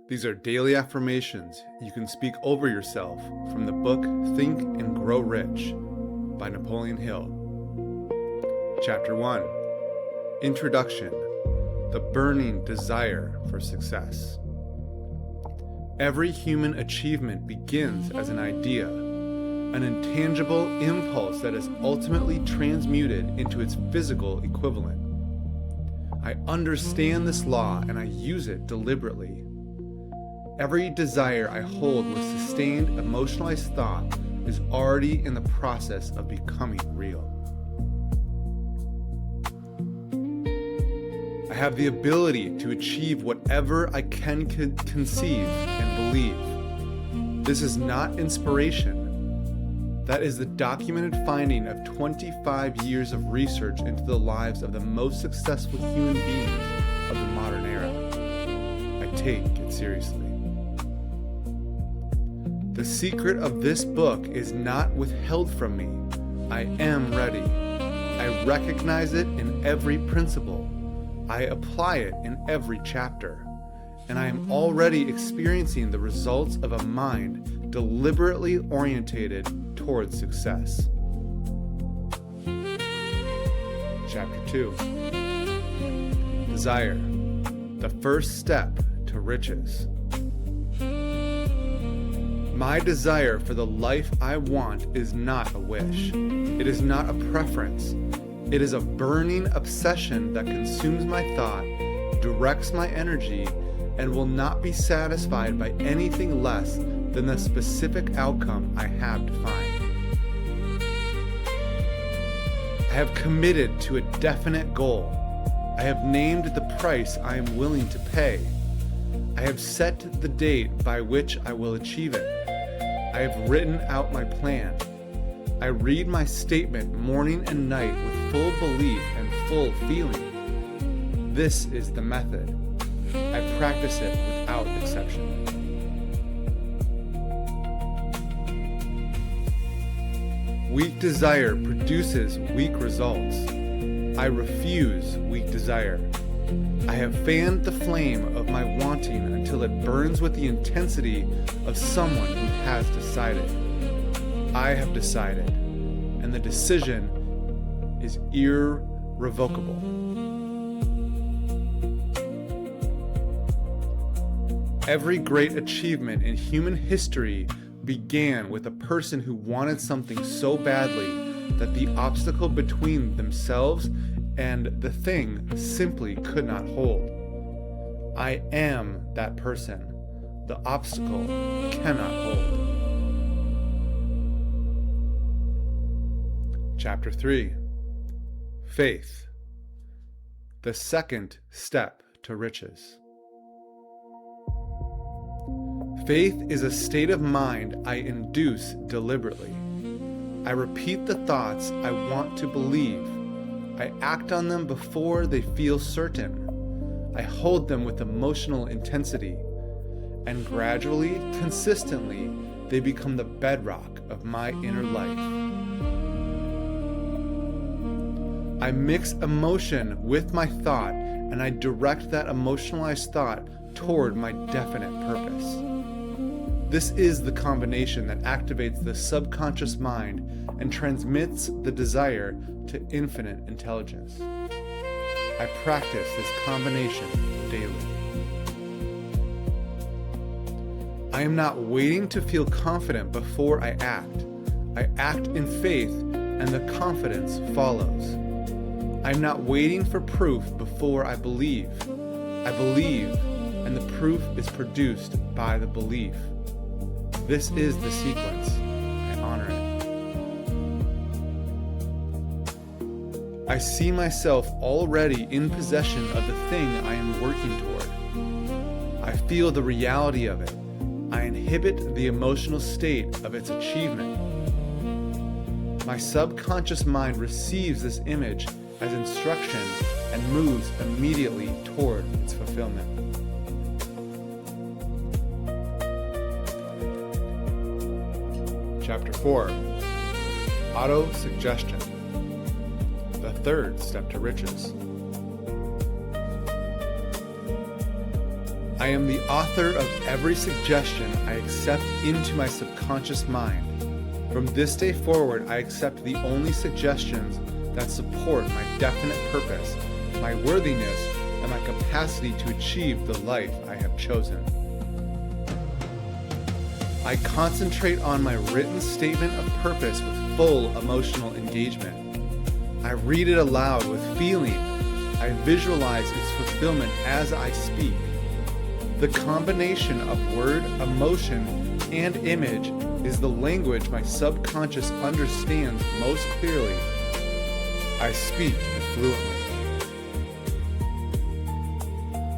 These are daily affirmations you can speak over yourself from the book Think and Grow Rich by Napoleon Hill. Chapter 1. Introduction: The burning desire for success. Every human achievement begins as an idea, an intangible impulse that is ultimately transmuted into its physical equivalent. I understand this law and I use it deliberately. Every desire I hold with sustained emotionalized thought is already in the process of becoming real. I have the ability to achieve whatever I can conceive and believe. This is not inspiration. That is the documented finding of 25 years of research into the lives of the most successful human beings of the modern era. I take it seriously. The secret of this book is not withheld from me. I am ready. I recognize it in every principle. I apply it in every chapter. And I am already experiencing the results of a mind deliberately orientated towards success. Chapter 2. Desire: the first step to riches. My desire for the life I want is not a wish. It is not a preference. It is a burning obsession that consumes my thought, directs my energy, and will not be satisfied by anything less than the specific outcome I have defined. I have committed to a definite goal. I have named the price I am willing to pay. I have set the date by which I will achieve it. I have written out my plan. I read my statement morning and night with full belief and full feeling. This is the method. I practice it without exception. Weak desire produces weak results. I refuse weak desire. I have fanned the flame of my wanting until it burns with the intensity of someone who has decided. I have decided, and the decision is irrevocable. Every great achievement in human history began with a person who wanted something so badly that the obstacle between themselves and the thing simply could not hold. I am that person. The obstacle cannot hold. Chapter 3. Faith: the second step to riches. Faith is a state of mind I induce deliberately. I repeat the thoughts I want to believe. I act on them before they feel certain. I hold them with emotional intensity. And gradually, consistently, they become the bedrock of my inner life. I mix emotion with my thought, and I direct that emotionalized thought toward my definite purpose. This is the combination that activates the subconscious mind and transmits the desire to infinite intelligence. I practice this combination daily. I am not waiting to feel confident before I act. I act in faith, and the confidence follows. I am not waiting for proof before I believe. I believe, and the proof is produced by the belief. This is the sequence. I honor it. I see myself already in possession of the thing I am working toward. I feel the reality of it. I inhibit the emotional state of its achievement. My subconscious mind receives this image as instruction and moves immediately toward its fulfillment. Chapter 4. Autosuggestion: the third step to riches. I am the author of every suggestion I accept into my subconscious mind. From this day forward, I accept the only suggestions that support my definite purpose, my worthiness, and my capacity to achieve the life I have chosen. I concentrate on my written statement of purpose with full emotional engagement. I read it aloud with feeling. I visualize its fulfillment as I speak. The combination of word, emotion, and image is the language my subconscious understands most clearly. I speak it fluently.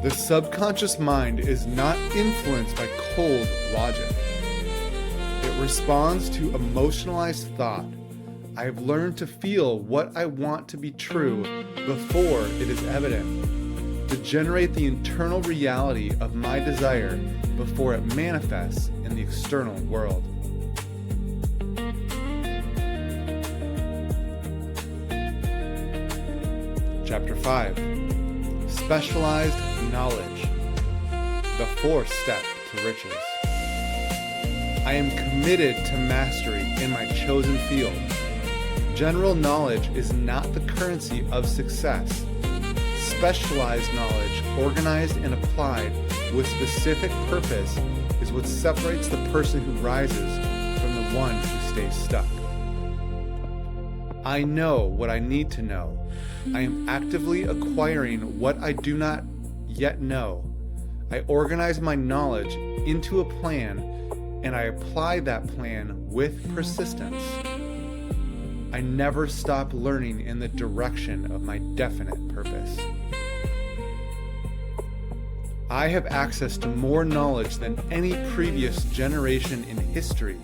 The subconscious mind is not influenced by cold logic. It responds to emotionalized thought. I have learned to feel what I want to be true before it is evident, to generate the internal reality of my desire before it manifests in the external world. Chapter 5. Specialized knowledge. The fourth step to riches. I am committed to mastery in my chosen field. General knowledge is not the currency of success. Specialized knowledge, organized and applied with specific purpose, is what separates the person who rises from the one who stays stuck. I know what I need to know. I am actively acquiring what I do not yet know. I organize my knowledge into a plan, and I apply that plan with persistence. I never stop learning in the direction of my definite purpose. I have access to more knowledge than any previous generation in history.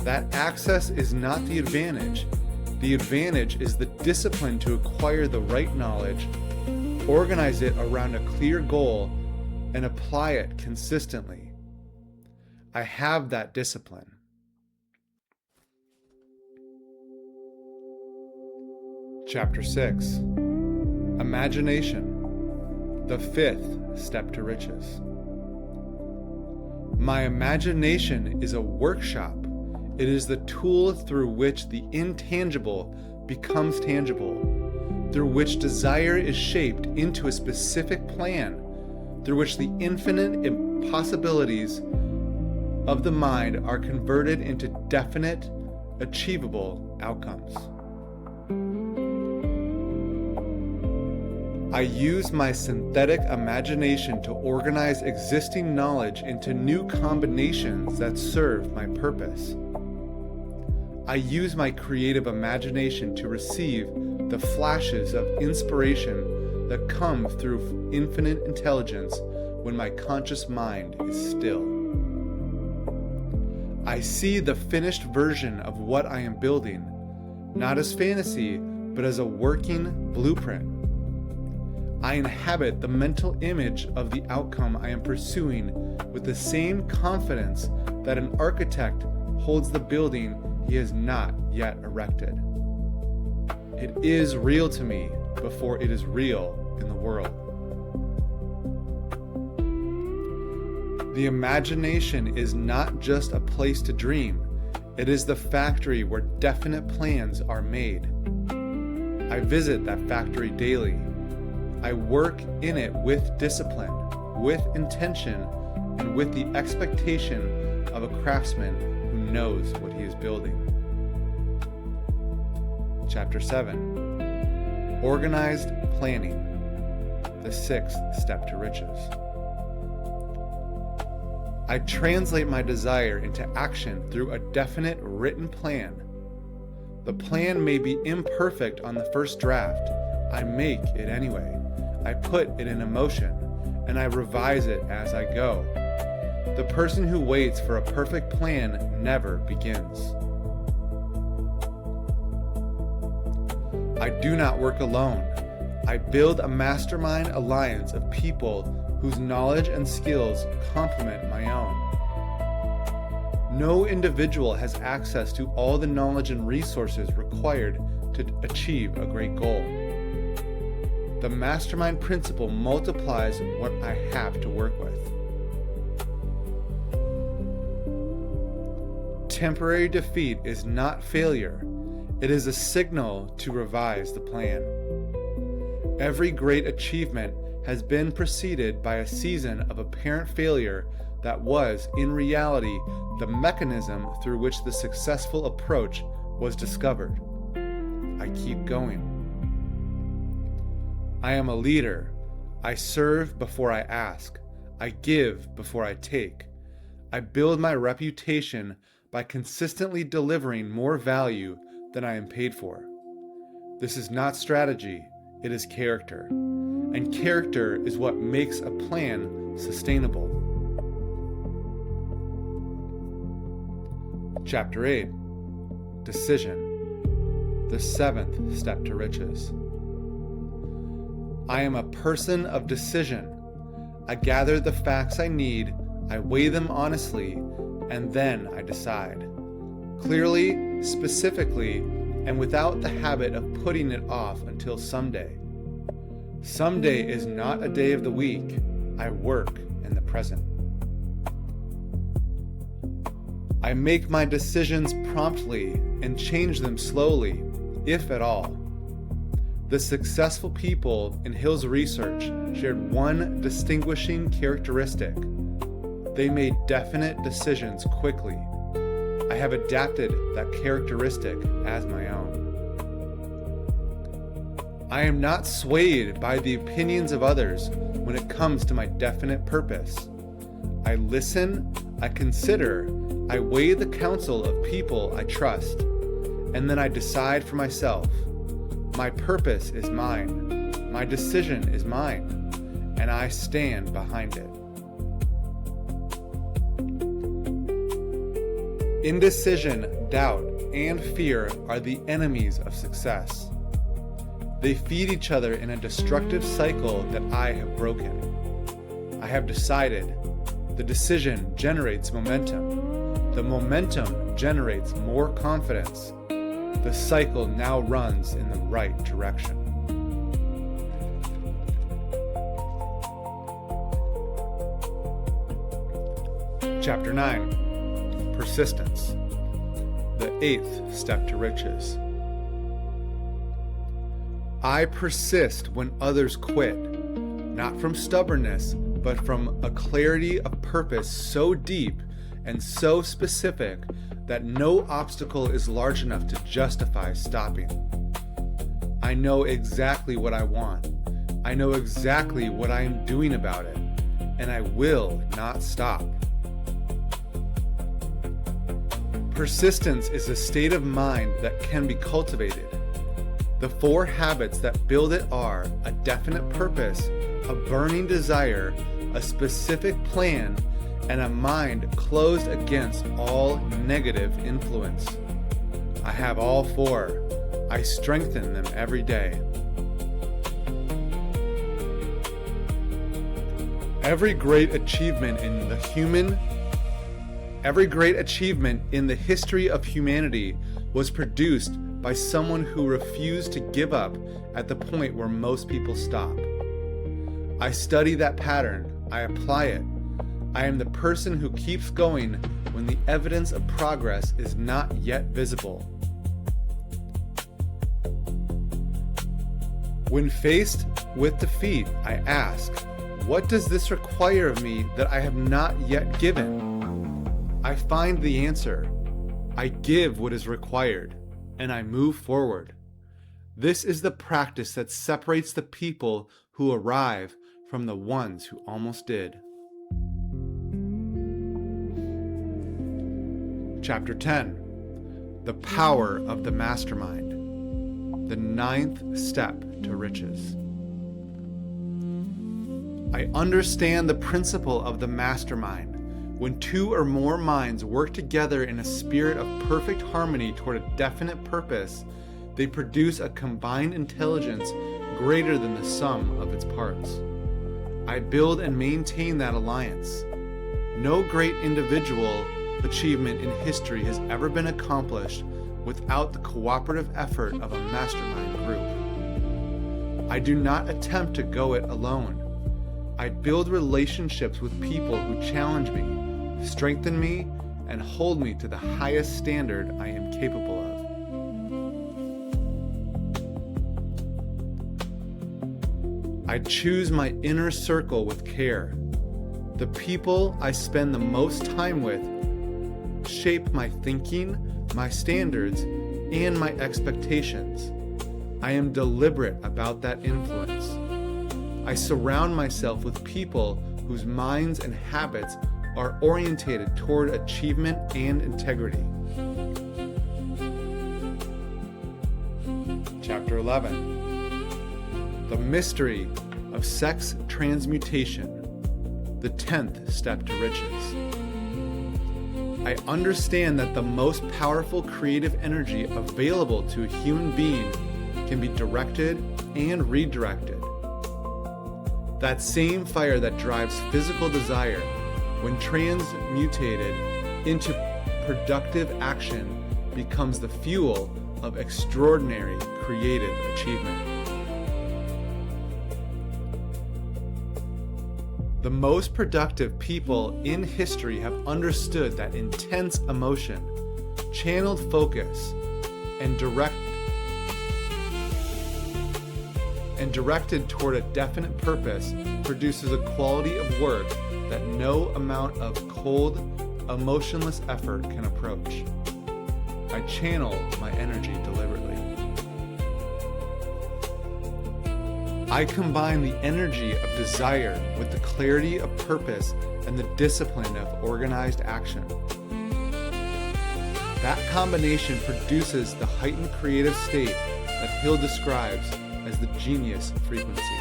That access is not the advantage. The advantage is the discipline to acquire the right knowledge, organize it around a clear goal, and apply it consistently. I have that discipline. Chapter 6. Imagination. The fifth step to riches. My imagination is a workshop. It is the tool through which the intangible becomes tangible, through which desire is shaped into a specific plan, through which the infinite impossibilities of the mind are converted into definite, achievable outcomes. I use my synthetic imagination to organize existing knowledge into new combinations that serve my purpose. I use my creative imagination to receive the flashes of inspiration that come through infinite intelligence when my conscious mind is still. I see the finished version of what I am building, not as fantasy, but as a working blueprint. I inhabit the mental image of the outcome I am pursuing with the same confidence that an architect holds the building he has not yet erected. It is real to me before it is real in the world. The imagination is not just a place to dream, it is the factory where definite plans are made. I visit that factory daily. I work in it with discipline, with intention, and with the expectation of a craftsman who knows what he is building. Chapter 7. Organized planning. The sixth step to riches. I translate my desire into action through a definite written plan. The plan may be imperfect on the first draft. I make it anyway. I put it in motion, and I revise it as I go. The person who waits for a perfect plan never begins. I do not work alone. I build a mastermind alliance of people whose knowledge and skills complement my own. No individual has access to all the knowledge and resources required to achieve a great goal. The mastermind principle multiplies what I have to work with. Temporary defeat is not failure. It is a signal to revise the plan. Every great achievement has been preceded by a season of apparent failure that was, in reality, the mechanism through which the successful approach was discovered. I keep going. I am a leader. I serve before I ask. I give before I take. I build my reputation by consistently delivering more value than I am paid for. This is not strategy, it is character. And character is what makes a plan sustainable. Chapter 8. Decision. The 7th step to riches. I am a person of decision. I gather the facts I need, I weigh them honestly, and then I decide. Clearly, specifically, and without the habit of putting it off until someday. Someday is not a day of the week. I work in the present. I make my decisions promptly and change them slowly, if at all. The successful people in Hill's research shared one distinguishing characteristic. They made definite decisions quickly. I have adapted that characteristic as my own. I am not swayed by the opinions of others when it comes to my definite purpose. I listen, I consider, I weigh the counsel of people I trust, and then I decide for myself. My purpose is mine, my decision is mine, and I stand behind it. Indecision, doubt, and fear are the enemies of success. They feed each other in a destructive cycle that I have broken. I have decided. The decision generates momentum. The momentum generates more confidence. The cycle now runs in the right direction. Chapter 9. Persistence. The 8th step to riches. I persist when others quit, not from stubbornness, but from a clarity of purpose so deep and so specific that no obstacle is large enough to justify stopping. I know exactly what I want. I know exactly what I am doing about it, and I will not stop. Persistence is a state of mind that can be cultivated. The 4 habits that build it are a definite purpose, a burning desire, a specific plan, and a mind closed against all negative influence. I have all 4. I strengthen them every day. Every great achievement in the history of humanity was produced by someone who refused to give up at the point where most people stop. I study that pattern. I apply it. I am the person who keeps going when the evidence of progress is not yet visible. When faced with defeat, I ask, what does this require of me that I have not yet given? I find the answer. I give what is required, and I move forward. This is the practice that separates the people who arrive from the ones who almost did. Chapter 10. The Power of the Mastermind. The 9th step to riches. I understand the principle of the mastermind. When 2 or more minds work together in a spirit of perfect harmony toward a definite purpose, they produce a combined intelligence greater than the sum of its parts. I build and maintain that alliance. No great individual achievement in history has ever been accomplished without the cooperative effort of a mastermind group. I do not attempt to go it alone. I build relationships with people who challenge me, strengthen me, and hold me to the highest standard I am capable of. I choose my inner circle with care. The people I spend the most time with shape my thinking, my standards, and my expectations. I am deliberate about that influence. I surround myself with people whose minds and habits are orientated toward achievement and integrity. Chapter 11. The mystery of sex transmutation, the 10th step to riches. I understand that the most powerful creative energy available to a human being can be directed and redirected. That same fire that drives physical desire, when transmutated into productive action, becomes the fuel of extraordinary creative achievement. The most productive people in history have understood that intense emotion, channeled focus, and directed toward a definite purpose produces a quality of work that no amount of cold, emotionless effort can approach. I channel my energy deliberately. I combine the energy of desire with the clarity of purpose and the discipline of organized action. That combination produces the heightened creative state that Hill describes as the genius frequency.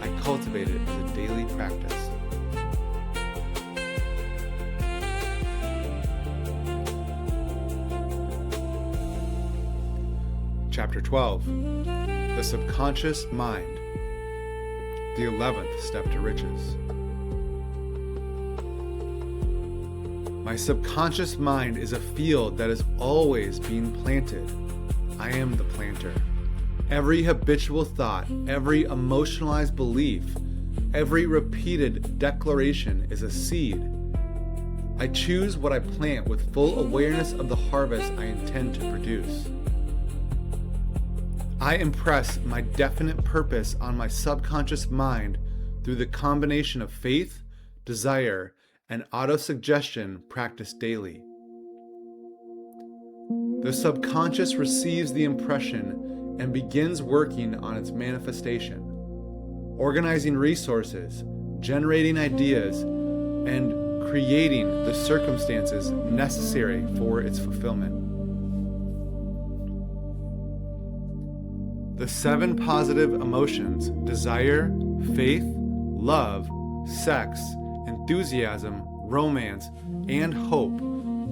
I cultivate it as a daily practice. Chapter 12. The subconscious mind, the 11th step to riches. My subconscious mind is a field that is always being planted. I am the planter. Every habitual thought, every emotionalized belief, every repeated declaration is a seed. I choose what I plant with full awareness of the harvest I intend to produce. I impress my definite purpose on my subconscious mind through the combination of faith, desire, and autosuggestion practiced daily. The subconscious receives the impression and begins working on its manifestation, organizing resources, generating ideas, and creating the circumstances necessary for its fulfillment. The 7 positive emotions, desire, faith, love, sex, enthusiasm, romance, and hope,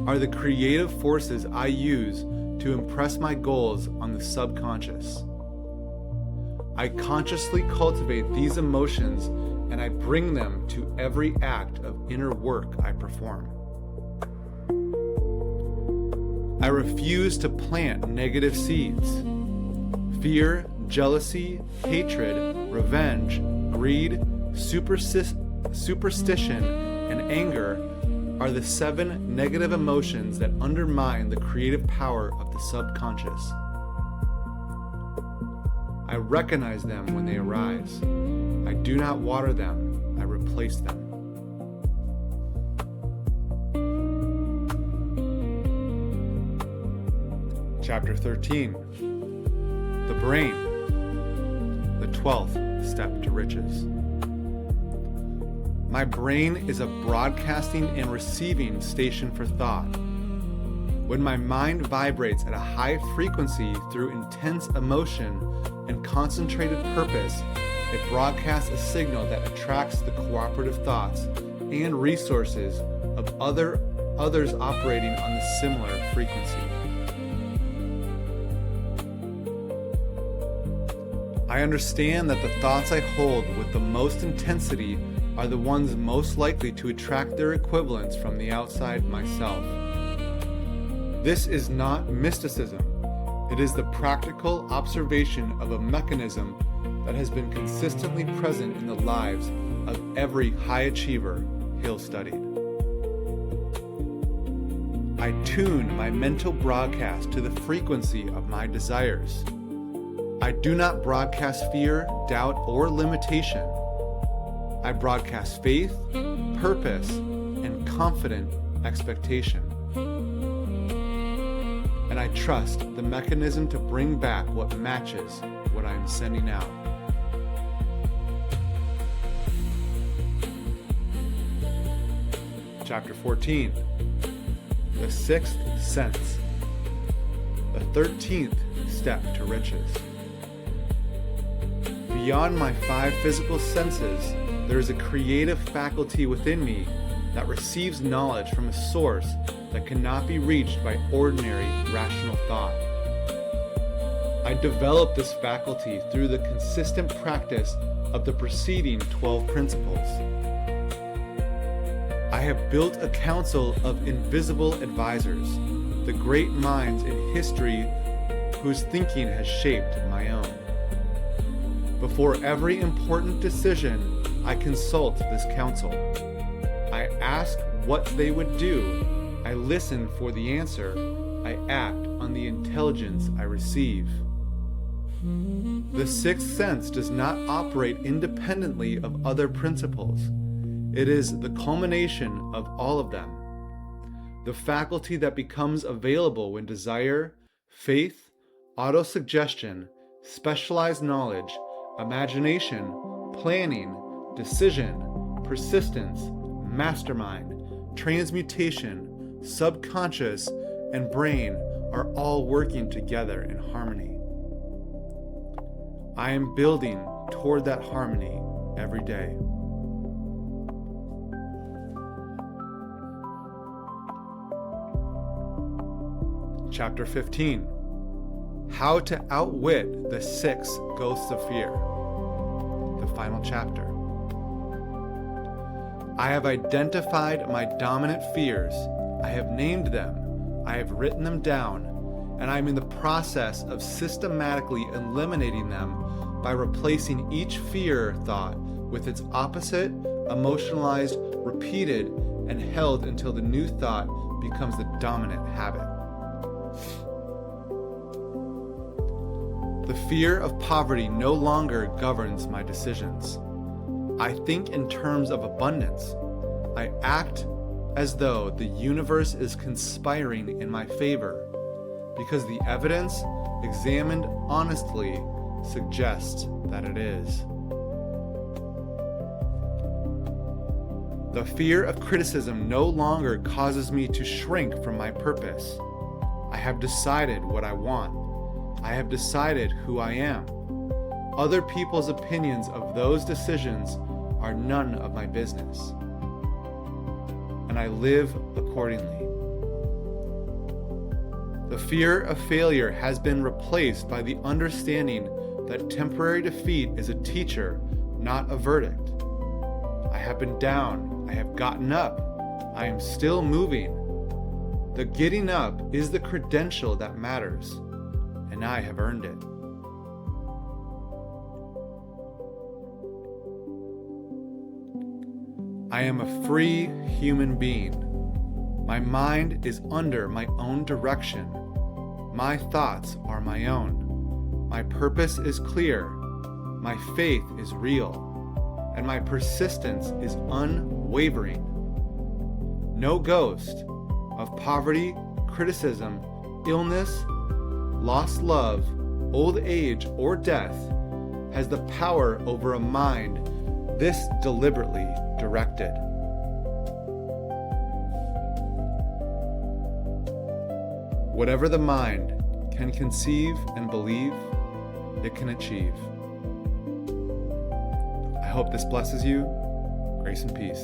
are the creative forces I use to impress my goals on the subconscious. I consciously cultivate these emotions and I bring them to every act of inner work I perform. I refuse to plant negative seeds. Fear, jealousy, hatred, revenge, greed, superstition, and anger are the 7 negative emotions that undermine the creative power of the subconscious. I recognize them when they arise. I do not water them, I replace them. Chapter 13. The brain, the 12th step to riches. My brain is a broadcasting and receiving station for thought. When my mind vibrates at a high frequency through intense emotion and concentrated purpose, it broadcasts a signal that attracts the cooperative thoughts and resources of others operating on the similar frequency. I understand that the thoughts I hold with the most intensity are the ones most likely to attract their equivalents from the outside myself. This is not mysticism. It is the practical observation of a mechanism that has been consistently present in the lives of every high achiever Hill studied. I tune my mental broadcast to the frequency of my desires. I do not broadcast fear, doubt, or limitation. I broadcast faith, purpose, and confident expectation. And I trust the mechanism to bring back what matches what I am sending out. Chapter 14. The sixth sense. The 13th step to riches. Beyond my 5 physical senses, there is a creative faculty within me that receives knowledge from a source that cannot be reached by ordinary rational thought. I developed this faculty through the consistent practice of the preceding 12 principles. I have built a council of invisible advisors, the great minds in history whose thinking has shaped my own. Before every important decision, I consult this council. I ask what they would do. I listen for the answer. I act on the intelligence I receive. The sixth sense does not operate independently of other principles. It is the culmination of all of them. The faculty that becomes available when desire, faith, autosuggestion, specialized knowledge, imagination, planning, decision, persistence, mastermind, transmutation, subconscious, and brain are all working together in harmony. I am building toward that harmony every day. Chapter 15. How to outwit the 6 ghosts of fear. The final chapter. I have identified my dominant fears. I have named them. I have written them down, and I am in the process of systematically eliminating them by replacing each fear thought with its opposite, emotionalized, repeated, and held until the new thought becomes the dominant habit. The fear of poverty no longer governs my decisions. I think in terms of abundance. I act as though the universe is conspiring in my favor, because the evidence, examined honestly, suggests that it is. The fear of criticism no longer causes me to shrink from my purpose. I have decided what I want. I have decided who I am. Other people's opinions of those decisions are none of my business. And I live accordingly. The fear of failure has been replaced by the understanding that temporary defeat is a teacher, not a verdict. I have been down. I have gotten up. I am still moving. The getting up is the credential that matters, and I have earned it. I am a free human being. My mind is under my own direction. My thoughts are my own. My purpose is clear. My faith is real. And my persistence is unwavering. No ghost of poverty, criticism, illness, lost love, old age, or death has the power over a mind this deliberately directed. Whatever the mind can conceive and believe, it can achieve. I hope this blesses you. Grace and peace.